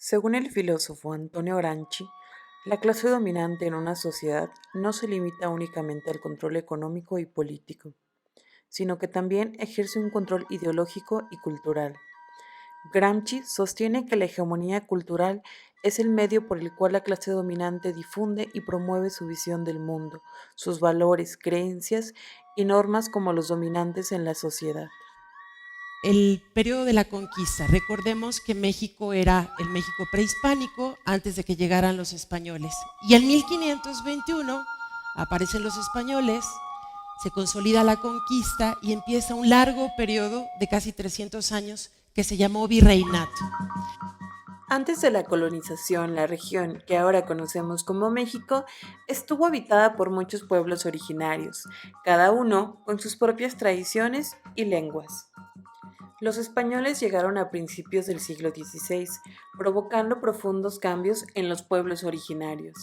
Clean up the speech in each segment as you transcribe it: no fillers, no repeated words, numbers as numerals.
Según el filósofo Antonio Gramsci, la clase dominante en una sociedad no se limita únicamente al control económico y político, sino que también ejerce un control ideológico y cultural. Gramsci sostiene que la hegemonía cultural es el medio por el cual la clase dominante difunde y promueve su visión del mundo, sus valores, creencias y normas como los dominantes en la sociedad. El periodo de la conquista. Recordemos que México era el México prehispánico antes de que llegaran los españoles. Y en 1521 aparecen los españoles, se consolida la conquista y empieza un largo periodo de casi 300 años que se llamó virreinato. Antes de la colonización, la región, que ahora conocemos como México, estuvo habitada por muchos pueblos originarios, cada uno con sus propias tradiciones y lenguas. Los españoles llegaron a principios del siglo XVI, provocando profundos cambios en los pueblos originarios.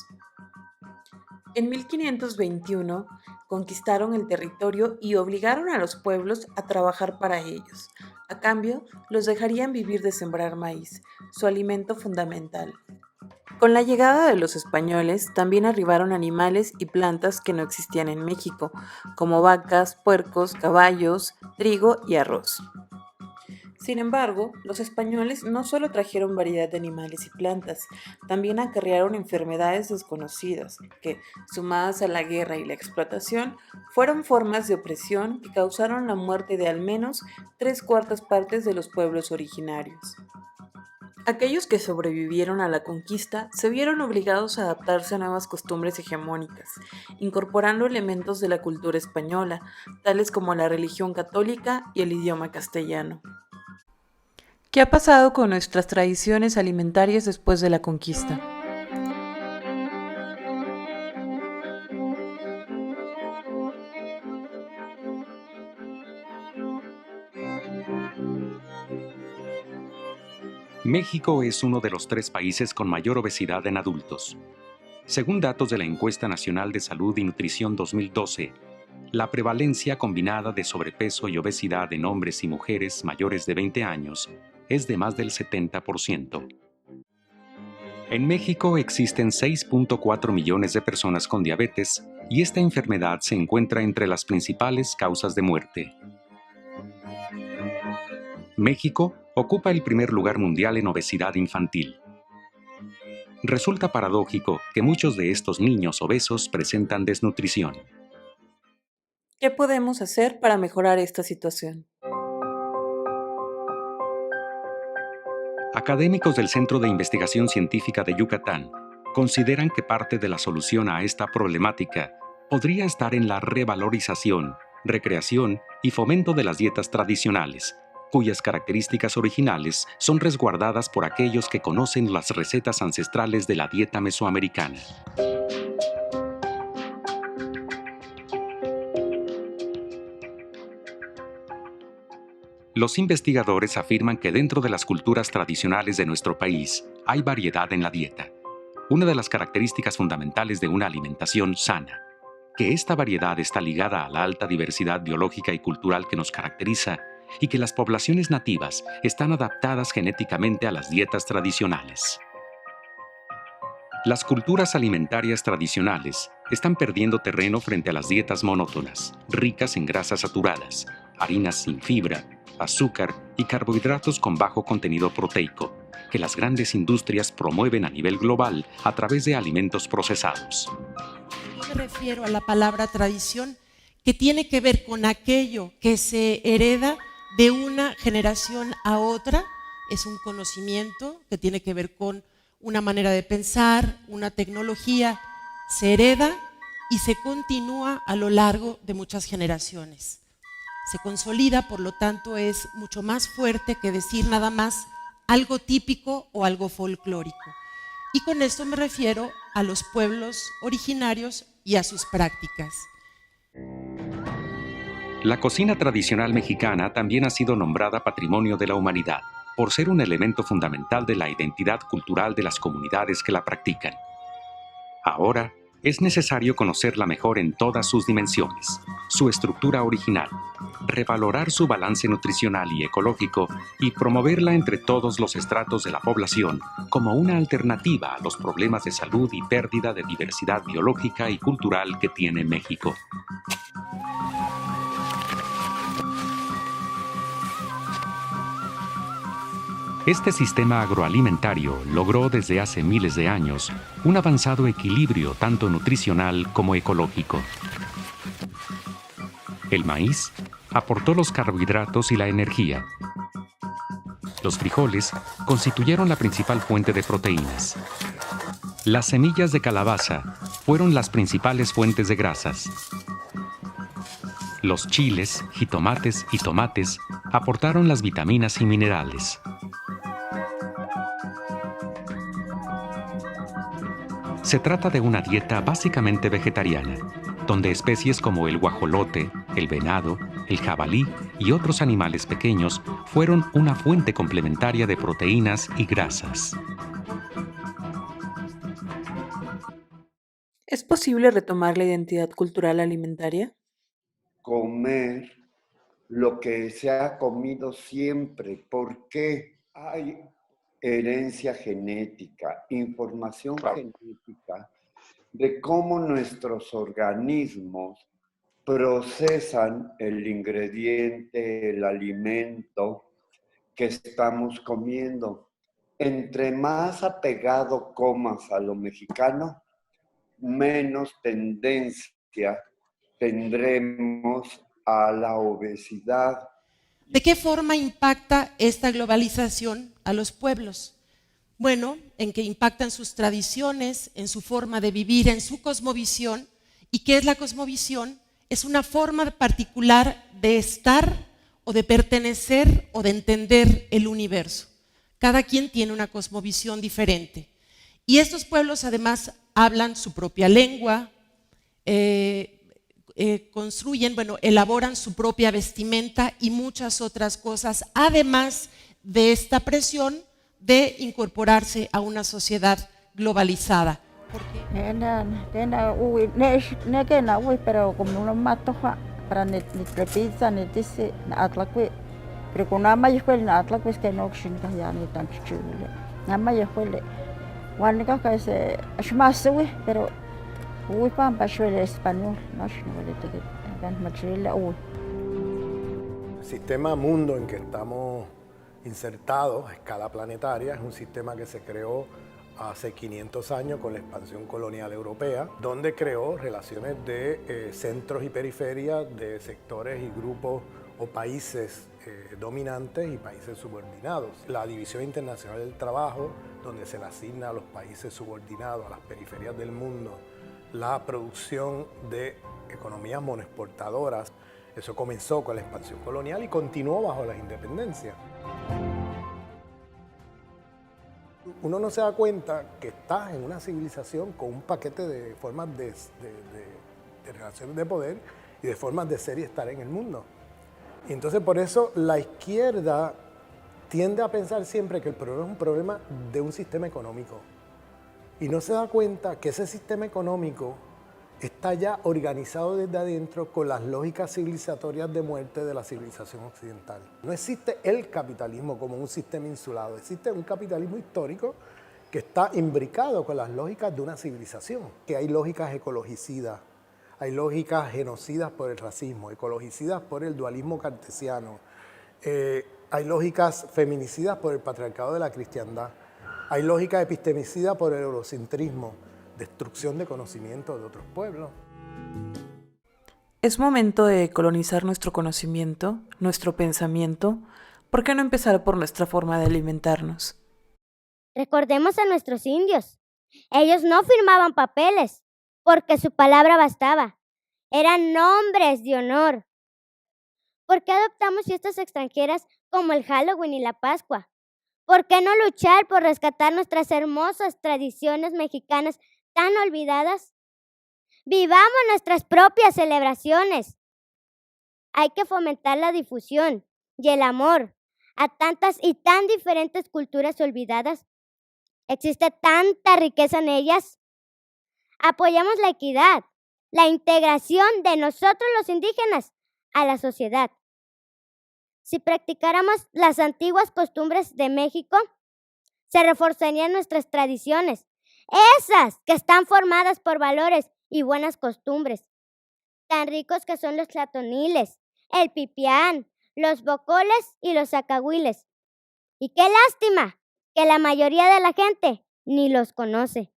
En 1521 conquistaron el territorio y obligaron a los pueblos a trabajar para ellos. A cambio, los dejarían vivir de sembrar maíz, su alimento fundamental. Con la llegada de los españoles también arribaron animales y plantas que no existían en México, como vacas, puercos, caballos, trigo y arroz. Sin embargo, los españoles no solo trajeron variedad de animales y plantas, también acarrearon enfermedades desconocidas que, sumadas a la guerra y la explotación, fueron formas de opresión que causaron la muerte de al menos 3/4 partes de los pueblos originarios. Aquellos que sobrevivieron a la conquista se vieron obligados a adaptarse a nuevas costumbres hegemónicas, incorporando elementos de la cultura española, tales como la religión católica y el idioma castellano. ¿Qué ha pasado con nuestras tradiciones alimentarias después de la conquista? México es uno de los 3 países con mayor obesidad en adultos. Según datos de la Encuesta Nacional de Salud y Nutrición 2012, la prevalencia combinada de sobrepeso y obesidad en hombres y mujeres mayores de 20 años es de más del 70%. En México existen 6.4 millones de personas con diabetes y esta enfermedad se encuentra entre las principales causas de muerte. México ocupa el primer lugar mundial en obesidad infantil. Resulta paradójico que muchos de estos niños obesos presentan desnutrición. ¿Qué podemos hacer para mejorar esta situación? Académicos del Centro de Investigación Científica de Yucatán consideran que parte de la solución a esta problemática podría estar en la revalorización, recreación y fomento de las dietas tradicionales, cuyas características originales son resguardadas por aquellos que conocen las recetas ancestrales de la dieta mesoamericana. Los investigadores afirman que dentro de las culturas tradicionales de nuestro país hay variedad en la dieta, una de las características fundamentales de una alimentación sana, que esta variedad está ligada a la alta diversidad biológica y cultural que nos caracteriza y que las poblaciones nativas están adaptadas genéticamente a las dietas tradicionales. Las culturas alimentarias tradicionales están perdiendo terreno frente a las dietas monótonas, ricas en grasas saturadas, harinas sin fibra, azúcar y carbohidratos con bajo contenido proteico, que las grandes industrias promueven a nivel global a través de alimentos procesados. Me refiero a la palabra tradición, que tiene que ver con aquello que se hereda de una generación a otra. Es un conocimiento que tiene que ver con una manera de pensar, una tecnología, se hereda y se continúa a lo largo de muchas generaciones. Se consolida, por lo tanto, es mucho más fuerte que decir nada más algo típico o algo folclórico. Y con esto me refiero a los pueblos originarios y a sus prácticas. La cocina tradicional mexicana también ha sido nombrada Patrimonio de la Humanidad, por ser un elemento fundamental de la identidad cultural de las comunidades que la practican. Ahora, es necesario conocerla mejor en todas sus dimensiones, su estructura original, revalorar su balance nutricional y ecológico y promoverla entre todos los estratos de la población como una alternativa a los problemas de salud y pérdida de diversidad biológica y cultural que tiene México. Este sistema agroalimentario logró desde hace miles de años un avanzado equilibrio tanto nutricional como ecológico. El maíz aportó los carbohidratos y la energía. Los frijoles constituyeron la principal fuente de proteínas. Las semillas de calabaza fueron las principales fuentes de grasas. Los chiles, jitomates y tomates aportaron las vitaminas y minerales. Se trata de una dieta básicamente vegetariana, donde especies como el guajolote, el venado, el jabalí y otros animales pequeños fueron una fuente complementaria de proteínas y grasas. ¿Es posible retomar la identidad cultural alimentaria? Comer lo que se ha comido siempre. ¿Por qué? Hay herencia genética, información genética de cómo nuestros organismos procesan el ingrediente, el alimento que estamos comiendo. Entre más apegado comas a lo mexicano, menos tendencia tendremos a la obesidad. ¿De qué forma impacta esta globalización a los pueblos? Bueno, en que impactan sus tradiciones, en su forma de vivir, en su cosmovisión. ¿Y qué es la cosmovisión? Es una forma particular de estar o de pertenecer o de entender el universo. Cada quien tiene una cosmovisión diferente. Y estos pueblos además hablan su propia lengua, construyen, elaboran su propia vestimenta y muchas otras cosas, además de esta presión de incorporarse a una sociedad globalizada. Pero como no mato para ni pizza ni dice atlaque, pero con ama y fue na atlaque que no chinga ya ni tan chulo. Ama y fue Juanica que se ashmasui, pero uy pampa suele español, no El sistema mundo en que estamos insertados a escala planetaria es un sistema que se creó hace 500 años con la expansión colonial europea, donde creó relaciones de centros y periferias, de sectores y grupos o países dominantes y países subordinados. La División Internacional del Trabajo, donde se le asigna a los países subordinados, a las periferias del mundo, la producción de economías monoexportadoras. Eso comenzó con la expansión colonial y continuó bajo las independencias. Uno no se da cuenta que estás en una civilización con un paquete de formas de relaciones de poder y de formas de ser y estar en el mundo. Y entonces por eso la izquierda tiende a pensar siempre que el problema es un problema de un sistema económico. Y no se da cuenta que ese sistema económico está ya organizado desde adentro con las lógicas civilizatorias de muerte de la civilización occidental. No existe el capitalismo como un sistema insulado, existe un capitalismo histórico que está imbricado con las lógicas de una civilización, que hay lógicas ecologicidas, hay lógicas genocidas por el racismo, ecologicidas por el dualismo cartesiano, hay lógicas feminicidas por el patriarcado de la cristiandad, hay lógicas epistemicidas por el eurocentrismo, destrucción de conocimiento de otros pueblos. Es momento de colonizar nuestro conocimiento, nuestro pensamiento. ¿Por qué no empezar por nuestra forma de alimentarnos? Recordemos a nuestros indios. Ellos no firmaban papeles porque su palabra bastaba. Eran hombres de honor. ¿Por qué adoptamos fiestas extranjeras como el Halloween y la Pascua? ¿Por qué no luchar por rescatar nuestras hermosas tradiciones mexicanas tan olvidadas? Vivamos nuestras propias celebraciones. Hay que fomentar la difusión y el amor a tantas y tan diferentes culturas olvidadas. Existe tanta riqueza en ellas. Apoyamos la equidad, la integración de nosotros los indígenas a la sociedad. Si practicáramos las antiguas costumbres de México, se reforzarían nuestras tradiciones, esas que están formadas por valores y buenas costumbres, tan ricos que son los tlatoniles, el pipián, los bocoles y los zacahuiles. Y qué lástima que la mayoría de la gente ni los conoce.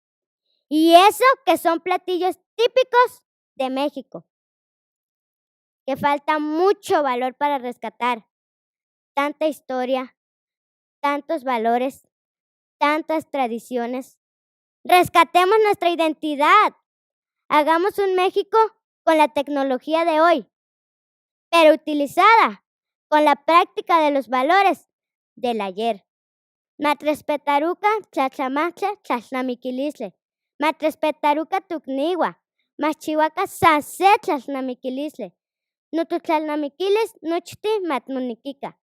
Y eso que son platillos típicos de México, que falta mucho valor para rescatar. Tanta historia, tantos valores, tantas tradiciones. Rescatemos nuestra identidad. Hagamos un México con la tecnología de hoy, pero utilizada con la práctica de los valores del ayer. Matrespetaruca, chachamacha, chasnamiquilisle. Matrespetaruca tucnigua. Machihuaca sase chasnamiquilisle. Nututlalnamiquilis nuchti matmuniquica.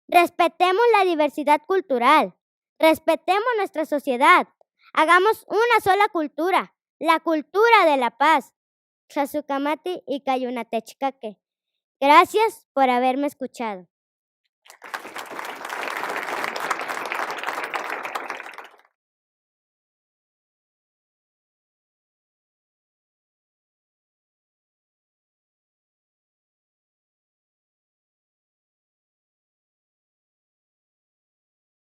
Respetemos la diversidad cultural. Respetemos nuestra sociedad. Hagamos una sola cultura, la cultura de la paz. Xasucamati y Cayunatechcaque. Gracias por haberme escuchado.